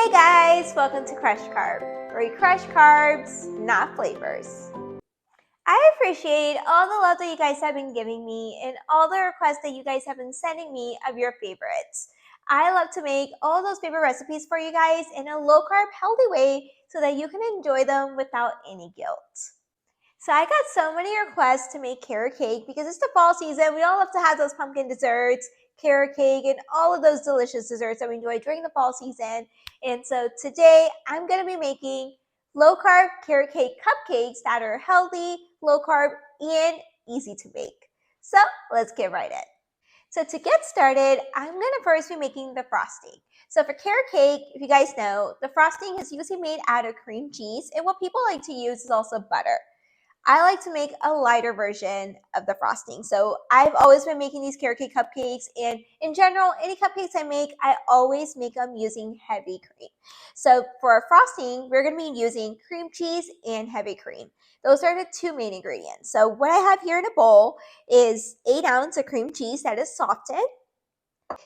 Hey guys, welcome to CrushCarb, where we crush carbs, not flavors. I appreciate all the love that you guys have been giving me and all the requests that you guys have been sending me of your favorites. I love to make all those favorite recipes for you guys in a low-carb, healthy way so that you can enjoy them without any guilt. So I got so many requests to make carrot cake because it's the fall season. We all love to have those pumpkin desserts, carrot cake, and all of those delicious desserts that we enjoy during the fall season. And so today I'm going to be making low-carb carrot cake cupcakes that are healthy, low-carb, and easy to make. So let's get right in. So to get started, I'm going to first be making the frosting. So for carrot cake, if you guys know, the frosting is usually made out of cream cheese, and what people like to use is also butter. I like to make a lighter version of the frosting. So I've always been making these carrot cake cupcakes, and in general, any cupcakes I make, I always make them using heavy cream. So for our frosting, we're going to be using cream cheese and heavy cream. Those are the two main ingredients. So what I have here in a bowl is 8 ounces of cream cheese that is softened.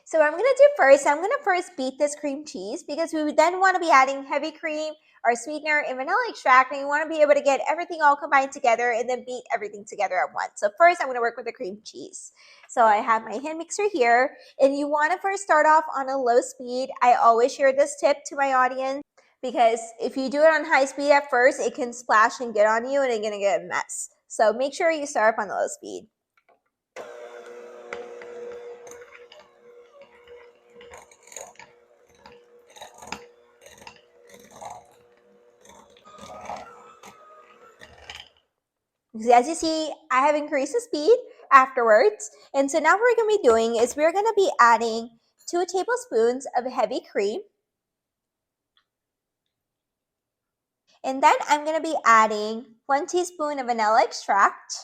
So what I'm going to do first, I'm going to first beat this cream cheese because we then want to be adding heavy cream, our sweetener, and vanilla extract, and you want to be able to get everything all combined together and then beat everything together at once. So first I'm going to work with the cream cheese. So I have my hand mixer here, and you want to first start off on a low speed. I always share this tip to my audience because if you do it on high speed at first, it can splash and get on you and it's going to get a mess. So make sure you start off on the low speed. As you see, I have increased the speed afterwards. And so now what we're going to be doing is we're going to be adding 2 tablespoons of heavy cream. And then I'm going to be adding 1 teaspoon of vanilla extract.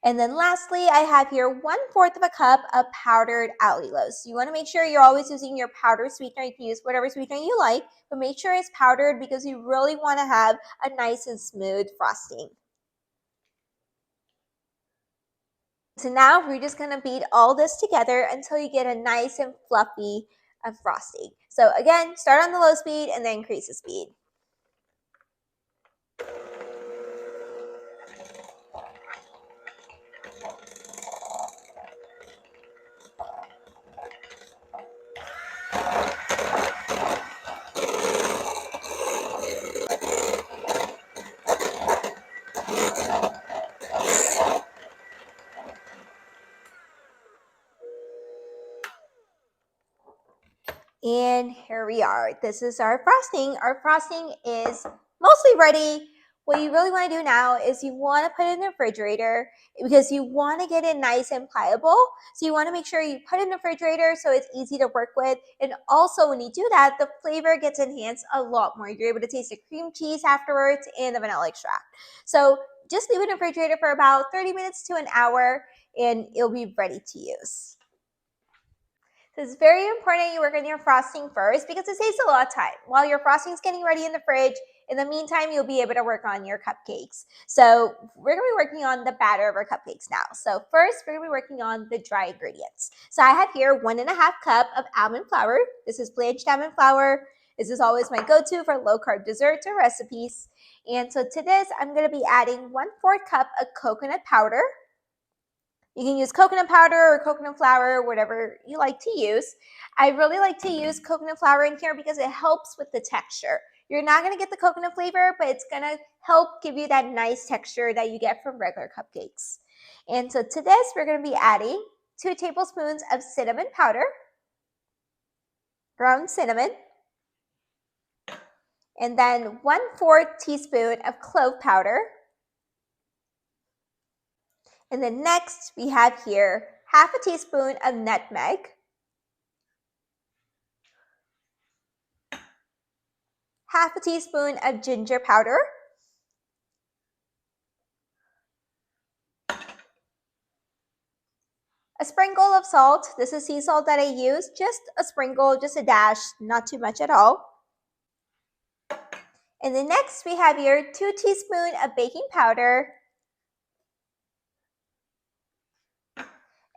And then lastly, I have here 1/4 of a cup of powdered allulose. So you want to make sure you're always using your powdered sweetener. You can use whatever sweetener you like, but make sure it's powdered because you really want to have a nice and smooth frosting. So now we're just going to beat all this together until you get a nice and fluffy frosting. So again, start on the low speed and then increase the speed. And here we are. This is our frosting. Our frosting is mostly ready. What you really want to do now is you want to put it in the refrigerator because you want to get it nice and pliable. So you want to make sure you put it in the refrigerator so it's easy to work with. And also when you do that, the flavor gets enhanced a lot more. You're able to taste the cream cheese afterwards and the vanilla extract. So just leave it in the refrigerator for about 30 minutes to an hour and it'll be ready to use. So it's very important you work on your frosting first because it saves a lot of time. While your frosting is getting ready in the fridge, in the meantime, you'll be able to work on your cupcakes. So we're going to be working on the batter of our cupcakes now. So first, we're going to be working on the dry ingredients. So I have here 1.5 cups of almond flour. This is blanched almond flour. This is always my go-to for low-carb desserts or recipes. And so to this, I'm going to be adding 1/4 cup of coconut powder. You can use coconut powder or coconut flour, whatever you like to use. I really like to use coconut flour in here because it helps with the texture. You're not going to get the coconut flavor, but it's going to help give you that nice texture that you get from regular cupcakes. And so to this, we're going to be adding 2 tablespoons of cinnamon powder, ground cinnamon, and then 1/4 teaspoon of clove powder. And then next, we have here 1/2 teaspoon of nutmeg, 1/2 teaspoon of ginger powder, a sprinkle of salt. This is sea salt that I use, just a sprinkle, just a dash, not too much at all. And then next, we have here 2 teaspoons of baking powder,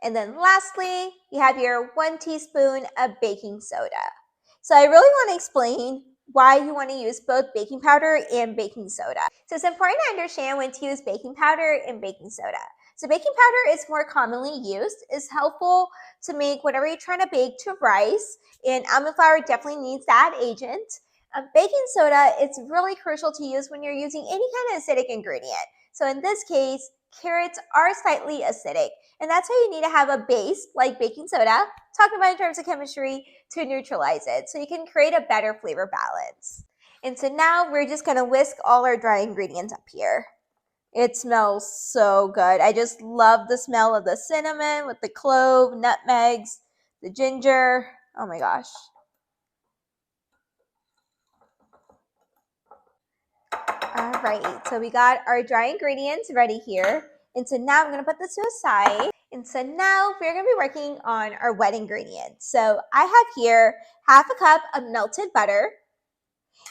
And then lastly, you have your 1 teaspoon of baking soda. So I really want to explain why you want to use both baking powder and baking soda. So it's important to understand when to use baking powder and baking soda. So baking powder is more commonly used. It's helpful to make whatever you're trying to bake to rise, and almond flour definitely needs that agent. Baking soda, it's really crucial to use when you're using any kind of acidic ingredient. So in this case, carrots are slightly acidic, and that's why you need to have a base like baking soda, talking about in terms of chemistry, to neutralize it so you can create a better flavor balance. And so now we're just gonna whisk all our dry ingredients up here. It smells so good. I just love the smell of the cinnamon with the clove, nutmegs, the ginger. Oh my gosh. All right, so we got our dry ingredients ready here. And so now I'm gonna put this to a side. And so now we're gonna be working on our wet ingredients. So I have here half a cup of melted butter.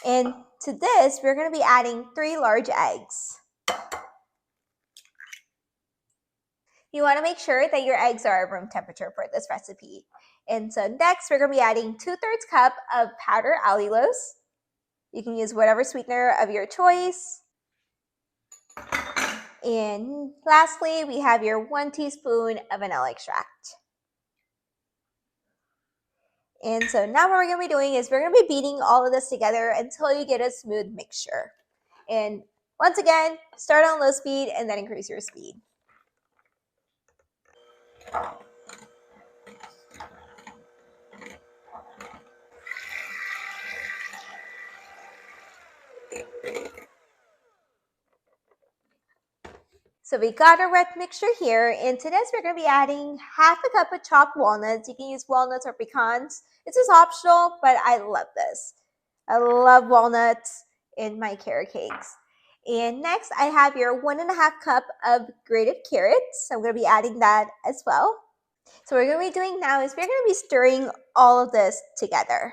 And to this, we're gonna be adding 3 large eggs. You wanna make sure that your eggs are room temperature for this recipe. And so next, we're gonna be adding 2/3 cup of powdered allulose. You can use whatever sweetener of your choice. And lastly, we have your 1 teaspoon of vanilla extract. And so now what we're going to be doing is we're going to be beating all of this together until you get a smooth mixture. And once again, start on low speed and then increase your speed. So we got our wet mixture here, and to this we're going to be adding half a cup of chopped walnuts. You can use walnuts or pecans. This is optional, but I love this. I love walnuts in my carrot cakes. And next I have your 1.5 cup of grated carrots. I'm going to be adding that as well. So what we're going to be doing now is we're going to be stirring all of this together.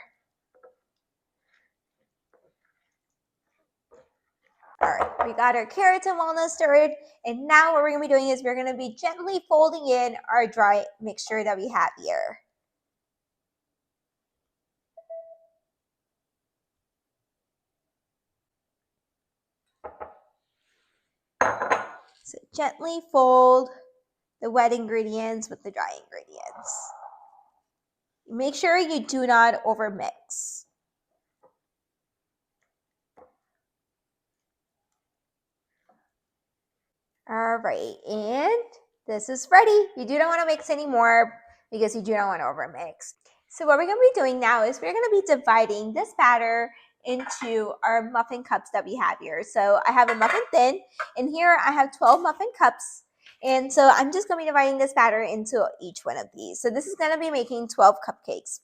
All right, we got our carrots and walnuts stirred, and now what we're going to be doing is we're going to be gently folding in our dry mixture that we have here. So gently fold the wet ingredients with the dry ingredients. Make sure you do not overmix. All right, and this is ready. You do not want to mix anymore because you do not want to overmix. So what we're going to be doing now is we're going to be dividing this batter into our muffin cups that we have here. So I have a muffin thin, and here I have 12 muffin cups. And so I'm just going to be dividing this batter into each one of these. So this is going to be making 12 cupcakes.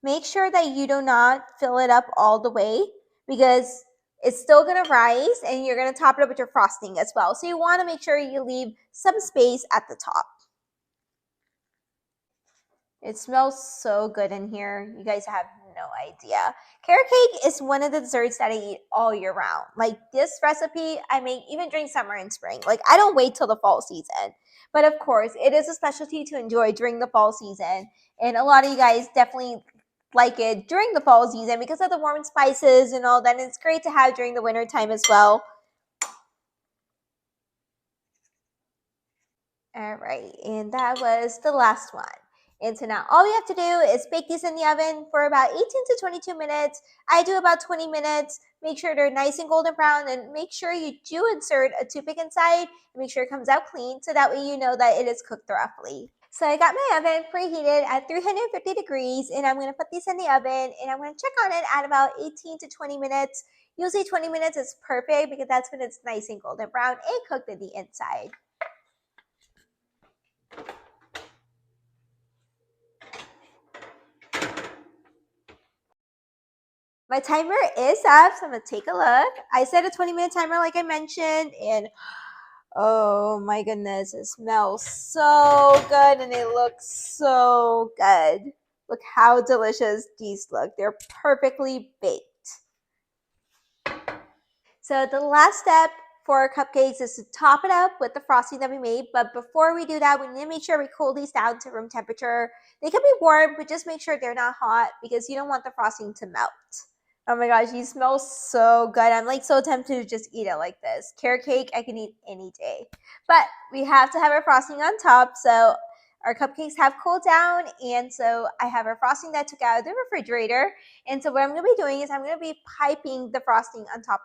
Make sure that you do not fill it up all the way because it's still going to rise, and you're going to top it up with your frosting as well. So you want to make sure you leave some space at the top. It smells so good in here. You guys have no idea. Carrot cake is one of the desserts that I eat all year round. Like this recipe, I make even during summer and spring. Like I don't wait till the fall season. But of course, it is a specialty to enjoy during the fall season. And a lot of you guys definitely like it during the fall season because of the warm spices and all that. And it's great to have during the winter time as well. All right, and that was the last one. And so now all we have to do is bake these in the oven for about 18 to 22 minutes. I do about 20 minutes. Make sure they're nice and golden brown, and make sure you do insert a toothpick inside and make sure it comes out clean so that way you know that it is cooked roughly. So I got my oven preheated at 350 degrees, and I'm going to put these in the oven, and I'm going to check on it at about 18 to 20 minutes. Usually 20 minutes is perfect because that's when it's nice and golden brown and cooked in the inside. My timer is up, so I'm going to take a look. I set a 20-minute timer like I mentioned, and oh my goodness, it smells so good and it looks so good. Look how delicious these look. They're perfectly baked. So the last step for cupcakes is to top it up with the frosting that we made. But before we do that, we need to make sure we cool these down to room temperature. They can be warm, but just make sure they're not hot because you don't want the frosting to melt. Oh my gosh, these smell so good. I'm like so tempted to just eat it like this. Carrot cake, I can eat any day. But we have to have our frosting on top. So our cupcakes have cooled down. And so I have our frosting that I took out of the refrigerator. And so what I'm going to be doing is I'm going to be piping the frosting on top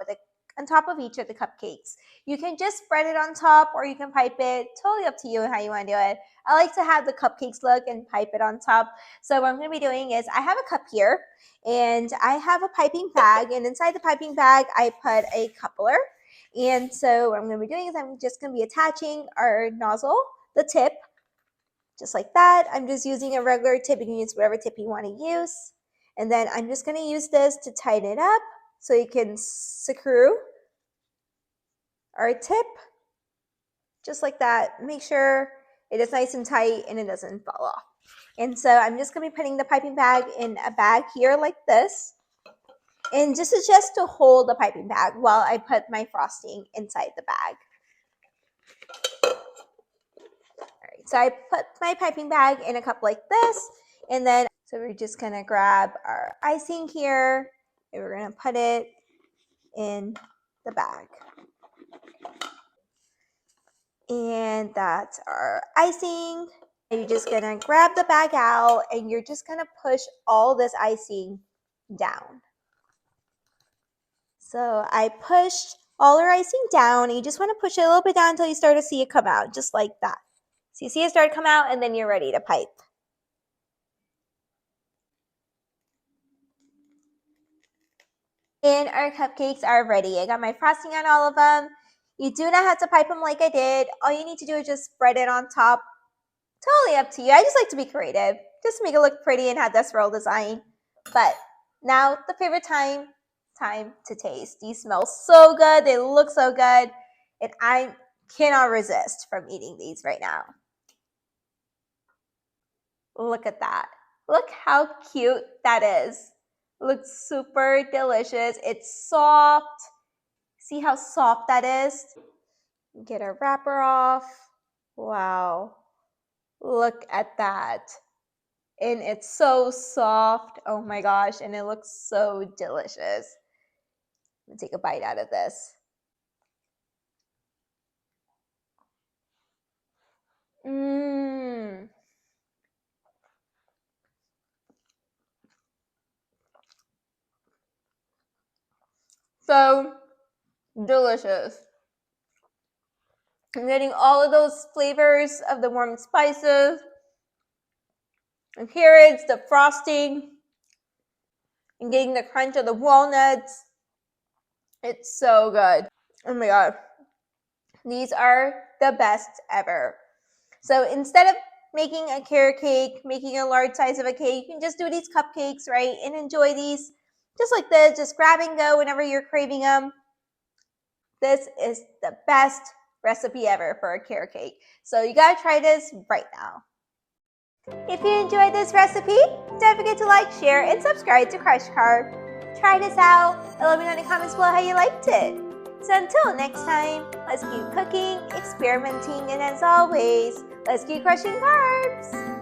of each of the cupcakes. You can just spread it on top or you can pipe it. Totally up to you how you want to do it. I like to have the cupcakes look and pipe it on top. So what I'm going to be doing is I have a cup here and I have a piping bag, and inside the piping bag I put a coupler. And so what I'm going to be doing is I'm just going to be attaching our nozzle, the tip, just like that. I'm just using a regular tip. You can use whatever tip you want to use. And then I'm just going to use this to tighten it up so you can screw our tip just like that. Make sure it is nice and tight and it doesn't fall off. And so I'm just going to be putting the piping bag in a bag here like this. And just to hold the piping bag while I put my frosting inside the bag. Alright, so I put my piping bag in a cup like this. And then, so we're just going to grab our icing here. And we're going to put it in the bag. And that's our icing. You're just going to grab the bag out and you're just going to push all this icing down. So I pushed all our icing down, and you just want to push it a little bit down until you start to see it come out, just like that. So you see it start to come out, and then you're ready to pipe. And our cupcakes are ready. I got my frosting on all of them. You do not have to pipe them like I did. All you need to do is just spread it on top. Totally up to you. I just like to be creative. Just to make it look pretty and have that swirl design. But now the favorite time to taste. These smell so good. They look so good. And I cannot resist from eating these right now. Look at that. Look how cute that is. It looks super delicious. It's soft. See how soft that is? Get our wrapper off. Wow. Look at that. And it's so soft. Oh my gosh. And it looks so delicious. I'm going to take a bite out of this. Mmm. So delicious. I'm getting all of those flavors of the warm spices, the carrots, the frosting, and getting the crunch of the walnuts. It's so good. Oh my god. These are the best ever. So instead of making a carrot cake, making a large size of a cake, you can just do these cupcakes, right? And enjoy these just like this. Just grab and go whenever you're craving them. This is the best recipe ever for a carrot cake. So you gotta try this right now. If you enjoyed this recipe, don't forget to like, share, and subscribe to CrushCarb. Try this out and let me know in the comments below how you liked it. So until next time, let's keep cooking, experimenting, and as always, let's keep crushing carbs.